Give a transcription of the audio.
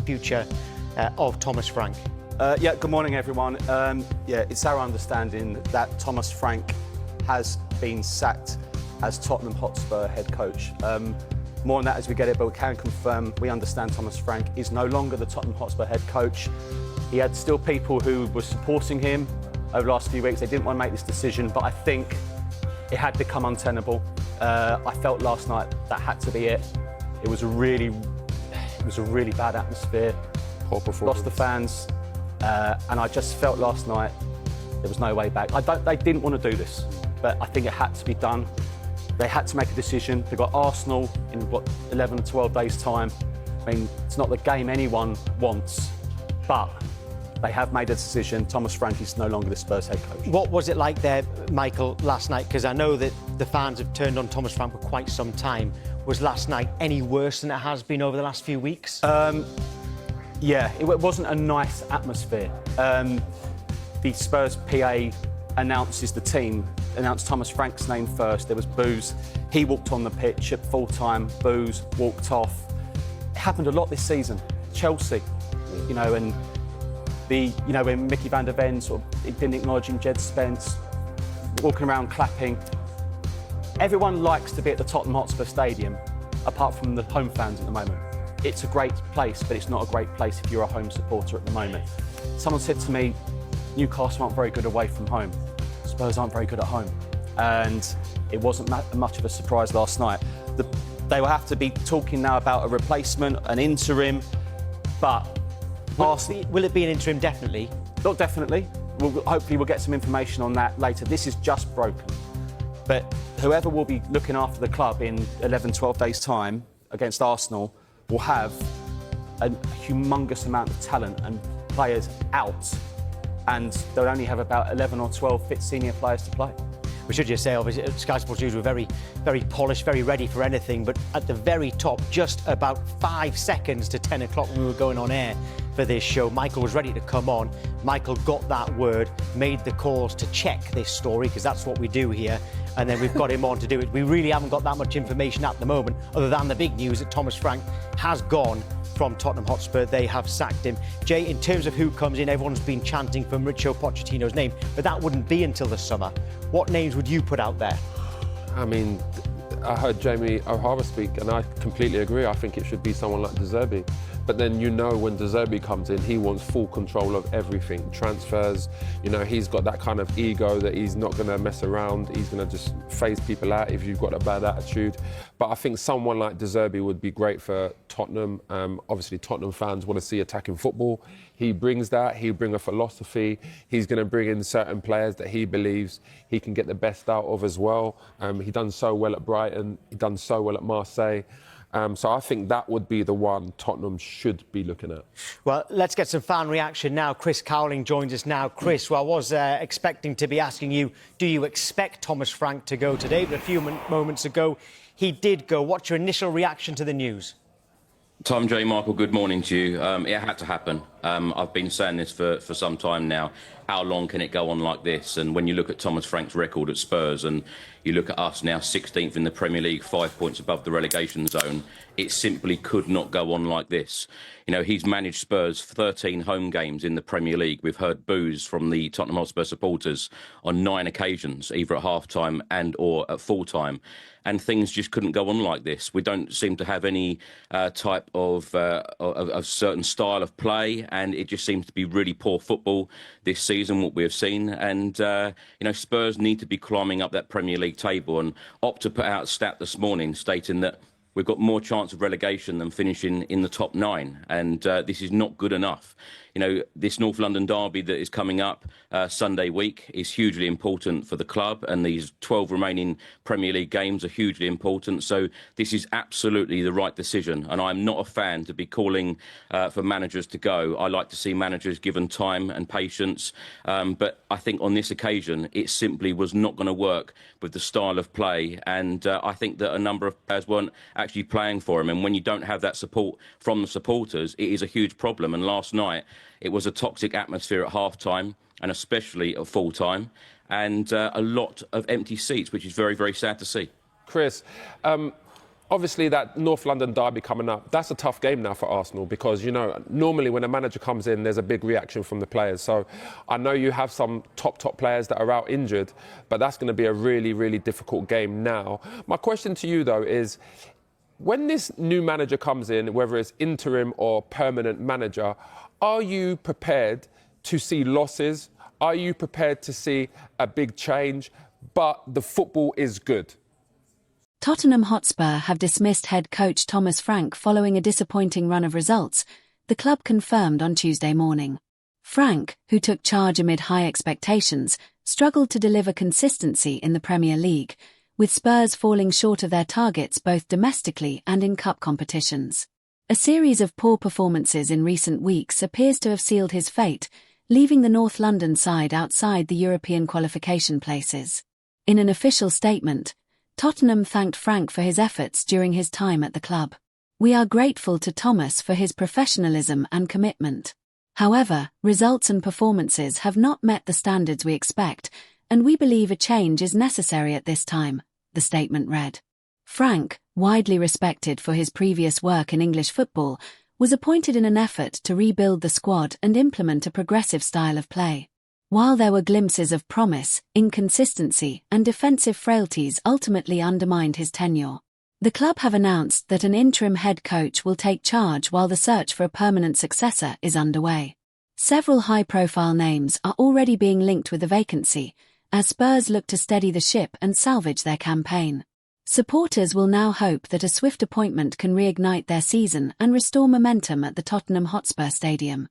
future of Thomas Frank? Yeah, good morning, everyone. It's our understanding that Thomas Frank has been sacked as Tottenham Hotspur head coach. More on that as we get it, but we can confirm we understand Thomas Frank is no longer the Tottenham Hotspur head coach. He had still people who were supporting him over the last few weeks. They didn't want to make this decision, but I think it had become untenable. I felt last night that had to be it. It was a really bad atmosphere. Poor performance. Lost the fans, and I just felt last night there was no way back. They didn't want to do this, but I think it had to be done. They had to make a decision. They've got Arsenal in, 11 or 12 days' time. I mean, it's not the game anyone wants, but they have made a decision. Thomas Frank is no longer the Spurs head coach. What was it like there, Michael, last night? Because I know that the fans have turned on Thomas Frank for quite some time. Was last night any worse than it has been over the last few weeks? Yeah, it wasn't a nice atmosphere. The Spurs PA announced Thomas Frank's name first. There was boos. He walked on the pitch at full time, boos, walked off. It happened a lot this season. Chelsea, and when Mickey van der Ven didn't acknowledge him, Jed Spence, walking around clapping. Everyone likes to be at the Tottenham Hotspur Stadium, apart from the home fans at the moment. It's a great place, but it's not a great place if you're a home supporter at the moment. Someone said to me, Newcastle aren't very good away from home. Spurs aren't very good at home. And it wasn't much of a surprise last night. They will have to be talking now about a replacement, an interim, but Will it be an interim, definitely? Not definitely. Hopefully we'll get some information on that later. This is just broken. But whoever will be looking after the club in 11, 12 days' time against Arsenal will have a humongous amount of talent and players out, and they'll only have about 11 or 12 fit senior players to play. We should just say, obviously, Sky Sports News were very, very polished, very ready for anything, but at the very top, just about 5 seconds to 10 o'clock when we were going on air for this show, Michael was ready to come on. Michael got that word, made the calls to check this story, because that's what we do here, and then we've got him on to do it. We really haven't got that much information at the moment, other than the big news that Thomas Frank has gone from Tottenham Hotspur. They have sacked him. Jay, in terms of who comes in, everyone's been chanting for Mauricio Pochettino's name, but that wouldn't be until the summer. What names would you put out there? I mean, I heard Jamie O'Hara speak, and I completely agree. I think it should be someone like De Zerbi. But then when De Zerbi comes in, he wants full control of everything. Transfers, he's got that kind of ego that he's not going to mess around. He's going to just phase people out if you've got a bad attitude. But I think someone like De Zerbi would be great for Tottenham. Obviously, Tottenham fans want to see attacking football. He brings that. He'll bring a philosophy. He's going to bring in certain players that he believes he can get the best out of as well. He done so well at Brighton. He done so well at Marseille. So I think that would be the one Tottenham should be looking at. Well, let's get some fan reaction now. Chris Cowling joins us now. Chris, well, I was expecting to be asking you, do you expect Thomas Frank to go today? But a few moments ago, he did go. What's your initial reaction to the news? Tom, J. Michael, good morning to you. It had to happen. I've been saying this for some time now. How long can it go on like this? And when you look at Thomas Frank's record at Spurs and you look at us now 16th in the Premier League, 5 points above the relegation zone, it simply could not go on like this. He's managed Spurs 13 home games in the Premier League. We've heard boos from the Tottenham Hotspur supporters on 9 occasions, either at half-time and or at full-time. And things just couldn't go on like this. We don't seem to have any type of certain style of play, and it just seems to be really poor football this season, what we have seen. And, Spurs need to be climbing up that Premier League table. And Opta put out a stat this morning stating that we've got more chance of relegation than finishing in the top 9. And this is not good enough. This North London derby that is coming up Sunday week is hugely important for the club, and these 12 remaining Premier League games are hugely important. So this is absolutely the right decision, and I'm not a fan to be calling for managers to go. I like to see managers given time and patience, but I think on this occasion it simply was not going to work with the style of play, and I think that a number of players weren't actually playing for him, and when you don't have that support from the supporters, it is a huge problem. And last night it was a toxic atmosphere at half-time and especially at full-time, and a lot of empty seats, which is very, very sad to see. Chris, Obviously, that North London derby coming up, that's a tough game now for Arsenal because, normally when a manager comes in, there's a big reaction from the players. So I know you have some top players that are out injured, but that's going to be a really, really difficult game now. My question to you, though, is when this new manager comes in, whether it's interim or permanent manager, are you prepared to see losses? Are you prepared to see a big change, but the football is good? Tottenham Hotspur have dismissed head coach Thomas Frank following a disappointing run of results, the club confirmed on Tuesday morning. Frank, who took charge amid high expectations, struggled to deliver consistency in the Premier League, with Spurs falling short of their targets both domestically and in cup competitions. A series of poor performances in recent weeks appears to have sealed his fate, leaving the North London side outside the European qualification places. In an official statement, Tottenham thanked Frank for his efforts during his time at the club. "We are grateful to Thomas for his professionalism and commitment. However, results and performances have not met the standards we expect, and we believe a change is necessary at this time," the statement read. Frank, widely respected for his previous work in English football, was appointed in an effort to rebuild the squad and implement a progressive style of play. While there were glimpses of promise, inconsistency and defensive frailties ultimately undermined his tenure. The club have announced that an interim head coach will take charge while the search for a permanent successor is underway. Several high-profile names are already being linked with the vacancy, as Spurs look to steady the ship and salvage their campaign. Supporters will now hope that a swift appointment can reignite their season and restore momentum at the Tottenham Hotspur Stadium.